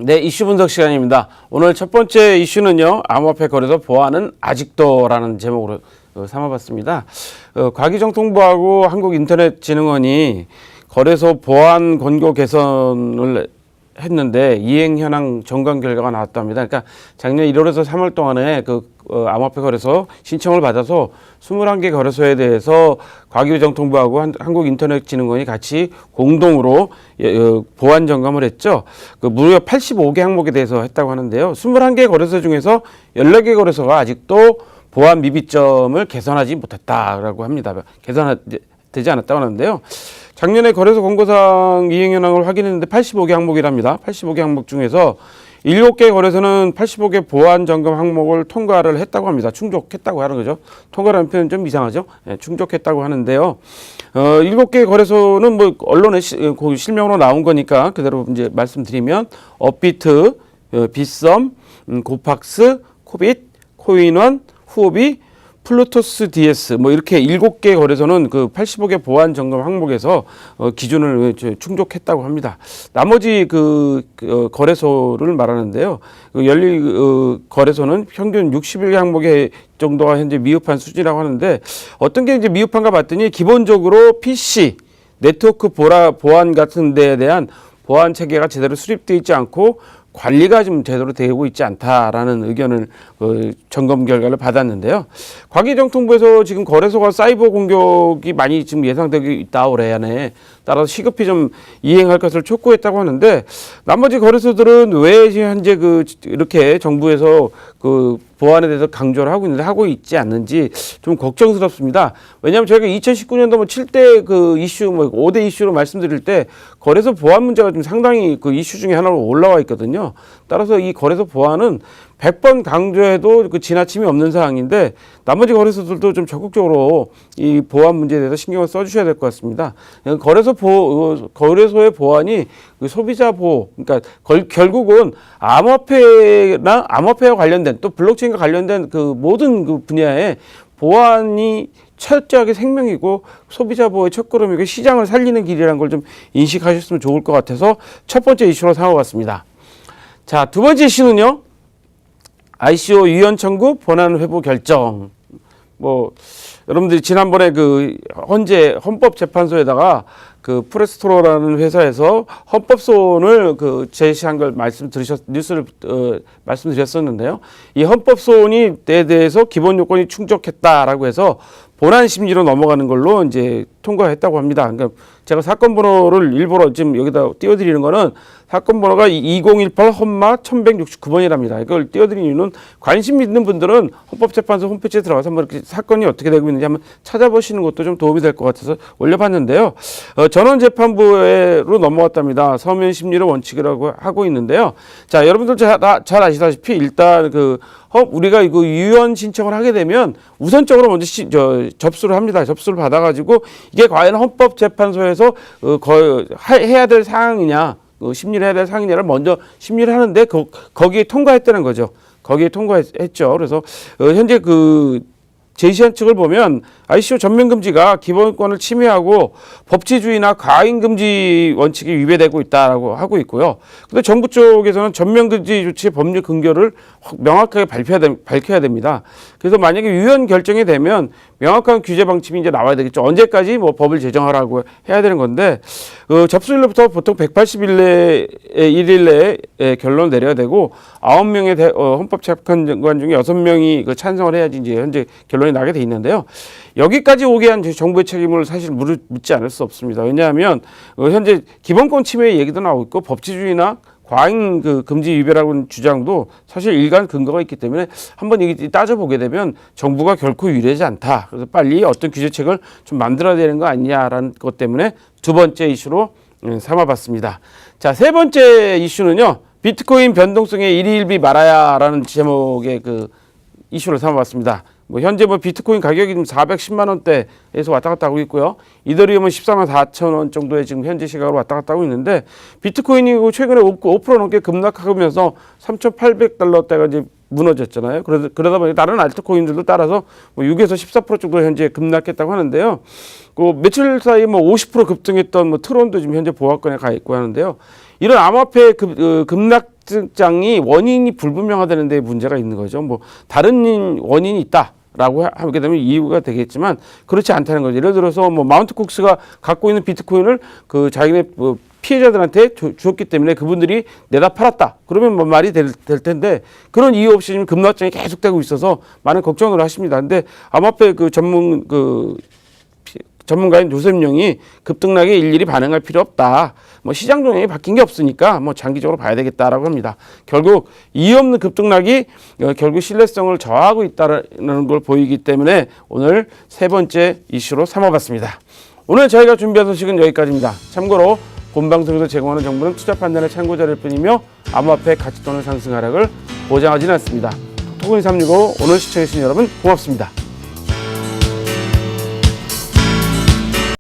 네, 이슈 분석 시간입니다. 오늘 첫 번째 이슈는요, 암호화폐 거래소 보안은 아직도라는 제목으로 삼아봤습니다. 과기정통부하고 한국인터넷진흥원이 거래소 보안 권고 개선을 했는데 이행 현황 점검 결과가 나왔답니다. 그러니까 작년 1월에서 3월 동안에 암호화폐 거래소 신청을 받아서 21개 거래소에 대해서 과기정통부하고 한국인터넷진흥원이 같이 공동으로 보안 점검을 했죠. 무려 85개 항목에 대해서 했다고 하는데요. 21개 거래소 중에서 14개 거래소가 아직도 보안 미비점을 개선하지 못했다라고 합니다. 개선되지 않았다고 하는데요. 작년에 거래소 권고사항 이행 현황을 확인했는데 85개 항목이랍니다. 85개 항목 중에서 7개 거래소는 85개 보안 점검 항목을 통과를 했다고 합니다. 충족했다고 하는 거죠. 통과라는 표현 좀 이상하죠. 네, 충족했다고 하는데요. 7개 거래소는 뭐 언론에 실명으로 나온 거니까 그대로 이제 말씀드리면 업비트, 빗썸, 고팍스, 코빗, 코인원, 후오비, 플루토스 DS 뭐 이렇게 7개 거래소는 85개 보안 점검 항목에서 기준을 충족했다고 합니다. 나머지 거래소를 말하는데요. 거래소는 평균 61개 항목의 정도가 현재 미흡한 수준이라고 하는데 어떤 게 이제 미흡한가 봤더니 기본적으로 PC, 네트워크 보안 같은 데에 대한 보안 체계가 제대로 수립되어 있지 않고 관리가 좀 제대로 되고 있지 않다라는 의견을 점검 결과를 받았는데요. 과기정통부에서 지금 거래소가 사이버 공격이 많이 지금 예상되고 있다 올해 안에 따라서 시급히 좀 이행할 것을 촉구했다고 하는데 나머지 거래소들은 왜 현재 이렇게 정부에서 보안에 대해서 강조를 하고 있지 않는지 좀 걱정스럽습니다. 왜냐하면 저희가 2019년도 7대 이슈 5대 이슈로 말씀드릴 때 거래소 보안 문제가 좀 상당히 이슈 중에 하나로 올라와 있거든요. 따라서 이 거래소 보안은 100번 강조해도 지나침이 없는 사항인데 나머지 거래소들도 좀 적극적으로 이 보안 문제에 대해서 신경을 써주셔야 될 것 같습니다. 거래소의 보안이 소비자 보호, 그러니까 결국은 암호화폐와 관련된 또 블록체인과 관련된 모든 분야에 보안이 철저하게 생명이고 소비자 보호의 첫걸음이고 시장을 살리는 길이라는 걸 좀 인식하셨으면 좋을 것 같아서 첫 번째 이슈로 삼아봤습니다. 자, 두 번째 이슈는요. ICO 유연 청구 본안 회부 결정. 여러분들이 지난번에 헌법재판소에다가 프레스토로라는 회사에서 헌법소원을 제시한 걸 뉴스를 말씀드렸었는데요. 이 헌법소원에 대해서 기본 요건이 충족했다라고 해서 본안 심리로 넘어가는 걸로 이제 통과했다고 합니다. 그러니까 제가 사건 번호를 일부러 지금 여기다 띄워드리는 거는 사건 번호가 2018 헌마 1169번이랍니다. 이걸 띄워드린 이유는 관심 있는 분들은 헌법재판소 홈페이지에 들어가서 이렇게 사건이 어떻게 되고 있는지 한번 찾아보시는 것도 좀 도움이 될 것 같아서 올려봤는데요. 전원재판부로 넘어갔답니다. 서면 심리를 원칙이라고 하고 있는데요. 자, 여러분들 잘 아시다시피 일단 우리가 이거 유연 신청을 하게 되면 우선적으로 먼저 접수를 합니다. 접수를 받아가지고 이게 과연 헌법재판소에서 해야 될 사항이냐, 심리를 해야 될 사항이냐를 먼저 심리를 하는데 거기에 통과했다는 거죠. 거기에 통과했죠. 그래서 현재 제시한 측을 보면 ICO 전면금지가 기본권을 침해하고 법치주의나 과잉금지 원칙이 위배되고 있다고 하고 있고요. 근데 정부 쪽에서는 전면금지 조치 법률 근거를 명확하게 밝혀야 됩니다. 그래서 만약에 유연 결정이 되면 명확한 규제 방침이 이제 나와야 되겠죠. 언제까지 법을 제정하라고 해야 되는 건데 접수일로부터 보통 180일 내에 결론을 내려야 되고 9명의 헌법재판관 중에 6명이 찬성을 해야지 이제 현재 결론이 나게 돼 있는데요. 여기까지 오게 한 정부의 책임을 사실 묻지 않을 수 없습니다. 왜냐하면 현재 기본권 침해 얘기도 나오고 있고 법치주의나 과잉 금지 위배라는 주장도 사실 일관 근거가 있기 때문에 한번 따져보게 되면 정부가 결코 유리하지 않다. 그래서 빨리 어떤 규제책을 좀 만들어야 되는 거 아니냐라는 것 때문에 두 번째 이슈로 삼아봤습니다. 자, 세 번째 이슈는요. 비트코인 변동성에 일희일비 말아야라는 제목의 이슈를 삼아봤습니다. 현재 비트코인 가격이 지금 410만 원대에서 왔다 갔다 하고 있고요. 이더리움은 14만 4천 원 정도의 지금 현재 시각으로 왔다 갔다 하고 있는데 비트코인이 최근에 5% 넘게 급락하면서 3,800달러대가 이제 무너졌잖아요. 그러다 보니 다른 알트코인들도 따라서 6에서 14% 정도 현재 급락했다고 하는데요. 며칠 사이 50% 급등했던 트론도 지금 현재 보합권에 가 있고 하는데요. 이런 암호화폐 급락장이 원인이 불분명하다는 데 문제가 있는 거죠. 뭐 다른 원인이 있다라고 하게 되면 이유가 되겠지만 그렇지 않다는 거죠. 예를 들어서 뭐 마운트 쿡스가 갖고 있는 비트코인을 그 자기네 피해자들한테 주었기 때문에 그분들이 내다 팔았다. 그러면 뭐 말이 될 텐데 그런 이유 없이 지금 급락장이 계속되고 있어서 많은 걱정을 하십니다. 근데 암호화폐 전문가인 노샘용이 급등락에 일일이 반응할 필요 없다. 뭐 시장 동향이 바뀐 게 없으니까 뭐 장기적으로 봐야 되겠다라고 합니다. 결국 이유 없는 급등락이 결국 신뢰성을 저하고 있다는 걸 보이기 때문에 오늘 세 번째 이슈로 삼아봤습니다. 오늘 저희가 준비한 소식은 여기까지입니다. 참고로 본 방송에서 제공하는 정보는 투자 판단의 참고자일 뿐이며 암호화폐 가치 또는 상승 하락을 보장하지는 않습니다. 토큰365 오늘 시청해주신 여러분 고맙습니다.